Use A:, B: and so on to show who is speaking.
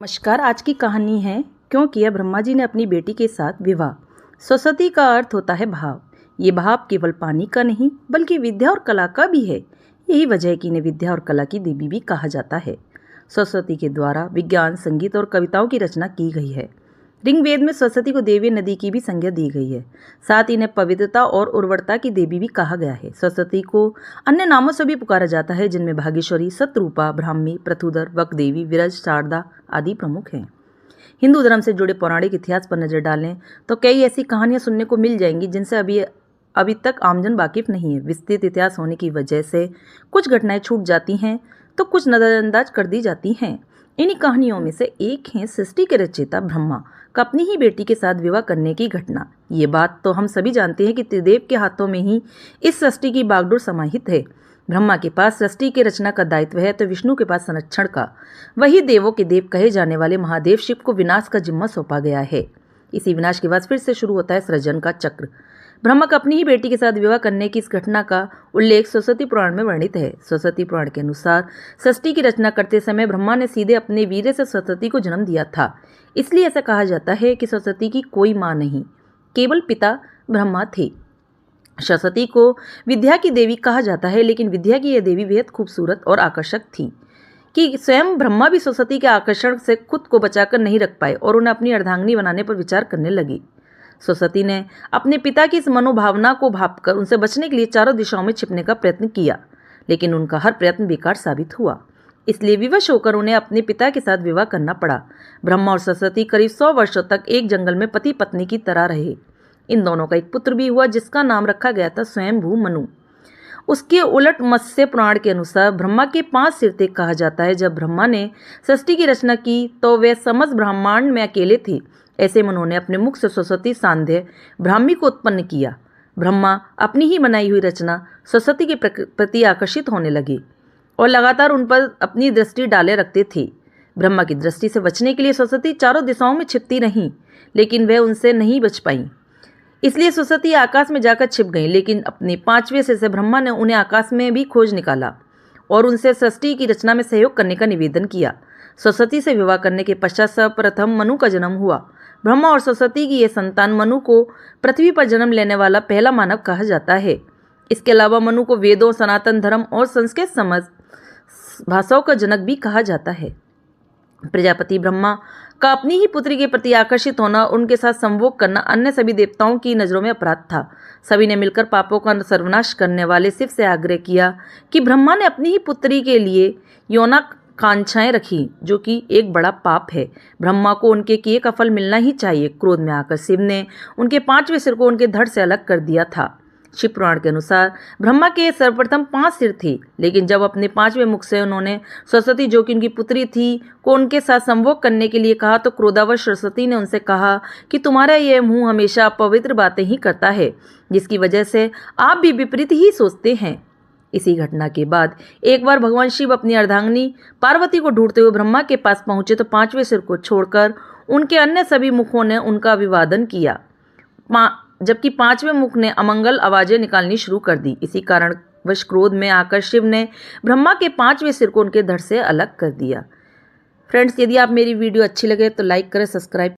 A: नमस्कार। आज की कहानी है क्यों किया ब्रह्मा जी ने अपनी बेटी के साथ विवाह। सरस्वती का अर्थ होता है भाव। ये भाव केवल पानी का नहीं बल्कि विद्या और कला का भी है। यही वजह है कि इन्हें विद्या और कला की देवी भी कहा जाता है। सरस्वती के द्वारा विज्ञान, संगीत और कविताओं की रचना की गई है। ऋग्वेद में सरस्वती को देवी नदी की भी संज्ञा दी गई है। साथ ही इन्हें पवित्रता और उर्वरता की देवी भी कहा गया है। सरस्वती को अन्य नामों से भी पुकारा जाता है, जिनमें भागेश्वरी, शतरूपा, ब्राह्मी, पृथुदर, वकदेवी, विरज, शारदा आदि प्रमुख हैं। हिंदू धर्म से जुड़े पौराणिक इतिहास पर नजर डालें तो कई ऐसी कहानियां सुनने को मिल जाएंगी जिनसे अभी तक आमजन वाकिफ नहीं है। विस्तृत इतिहास होने की वजह से कुछ घटनाएं छूट जाती हैं तो कुछ नजरअंदाज कर दी जाती हैं। इन्हीं कहानियों में से एक है सृष्टि के रचयिता ब्रह्मा का अपनी ही बेटी के साथ विवाह करने की घटना। ये बात तो हम सभी जानते हैं कि त्रिदेव के हाथों में ही इस सृष्टि की बागडोर समाहित है। ब्रह्मा के पास सृष्टि की रचना का दायित्व है तो विष्णु के पास संरक्षण का। वही देवों के देव कहे जाने वाले महादेव शिव को विनाश का जिम्मा सौंपा गया है। इसी विनाश के बाद फिर से शुरू होता है सृजन का चक्र। ब्रह्मा का अपनी ही बेटी के साथ विवाह करने की इस घटना का उल्लेख सरस्वती पुराण में वर्णित है। सरस्वती पुराण के अनुसार सृष्टि की रचना करते समय ब्रह्मा ने सीधे अपने वीर्य से सरस्वती को जन्म दिया था। इसलिए ऐसा कहा जाता है कि सरस्वती की कोई माँ नहीं, केवल पिता ब्रह्मा थे। सरस्वती को विद्या की देवी कहा जाता है, लेकिन विद्या की यह देवी बेहद खूबसूरत और आकर्षक थी कि स्वयं ब्रह्मा भी सरस्वती के आकर्षण से खुद को बचाकर नहीं रख पाए और उन्हें अपनी अर्धांगिनी बनाने पर विचार करने लगी। सरस्वती ने अपने पिता की इस मनोभावना को भांपकर उनसे बचने के लिए चारों दिशाओं में छिपने का प्रयत्न किया, लेकिन उनका हर प्रयत्न बेकार साबित हुआ। इसलिए विवश होकर उन्हें अपने पिता के साथ विवाह करना पड़ा। ब्रह्मा और सरस्वती करीब 100 वर्षों तक एक जंगल में पति पत्नी की तरह रहे। इन दोनों का एक पुत्र भी हुआ जिसका नाम रखा गया था स्वयंभू मनु। उसके उलट मत्स्य पुराण के अनुसार ब्रह्मा के 5 सिर थे। कहा जाता है जब ब्रह्मा ने सृष्टि की रचना की तो वे समस्त ब्रह्मांड में अकेले थे। ऐसे में उन्होंने अपने मुख से सरस्वती सांध्य ब्राह्मी को उत्पन्न किया। ब्रह्मा अपनी ही बनाई हुई रचना सरस्वती के प्रति आकर्षित होने लगे और लगातार उन पर अपनी दृष्टि डाले रखते थे। ब्रह्मा की दृष्टि से बचने के लिए सरस्वती चारों दिशाओं में छिपती रहीं, लेकिन वह उनसे नहीं बच पाई। इसलिए सरस्वती आकाश में जाकर छिप गईं, लेकिन अपने 5वें सिर से ब्रह्मा ने उन्हें आकाश में भी खोज निकाला और उनसे सृष्टि की रचना में सहयोग करने का निवेदन किया। सरस्वती से विवाह करने के पश्चात सर्वप्रथम मनु का जन्म हुआ। ब्रह्मा और सरस्वती की यह संतान मनु को पृथ्वी पर जन्म लेने वाला पहला मानव कहा जाता है। इसके अलावा मनु को वेदों, सनातन धर्म और संस्कृत समझ भाषाओं का जनक भी कहा जाता है। प्रजापति ब्रह्मा का अपनी ही पुत्री के प्रति आकर्षित होना और उनके साथ संभोग करना अन्य सभी देवताओं की नज़रों में अपराध था। सभी ने मिलकर पापों का सर्वनाश करने वाले शिव से आग्रह किया कि ब्रह्मा ने अपनी ही पुत्री के लिए यौनाकांक्षाएं रखी, जो कि एक बड़ा पाप है। ब्रह्मा को उनके किए का फल मिलना ही चाहिए। क्रोध में आकर शिव ने उनके 5वें सिर को उनके धड़ से अलग कर दिया था। शिव पुराण के अनुसार ब्रह्मा के सर्वप्रथम 5 सिर थे, लेकिन जब अपने 5वें मुख से उन्होंने सरस्वती, जो कि उनकी पुत्री थी, को उनके साथ संभोग करने के लिए कहा तो क्रोधावश सरस्वती ने उनसे कहा कि तुम्हारा यह मुंह हमेशा अपवित्र बातें ही करता है, जिसकी वजह से आप भी विपरीत ही सोचते हैं। इसी घटना के बाद एक बार भगवान शिव अपनी अर्धांगिनी पार्वती को ढूंढते हुए ब्रह्मा के पास पहुंचे तो 5वें सिर को छोड़कर उनके अन्य सभी मुखों ने उनका अभिवादन किया, जबकि 5वें मुख ने अमंगल आवाजें निकालनी शुरू कर दी। इसी कारणवश क्रोध में आकर शिव ने ब्रह्मा के 5वें सिर को उनके धड़ से अलग कर दिया। फ्रेंड्स, यदि आप मेरी वीडियो अच्छी लगे तो लाइक करें, सब्सक्राइब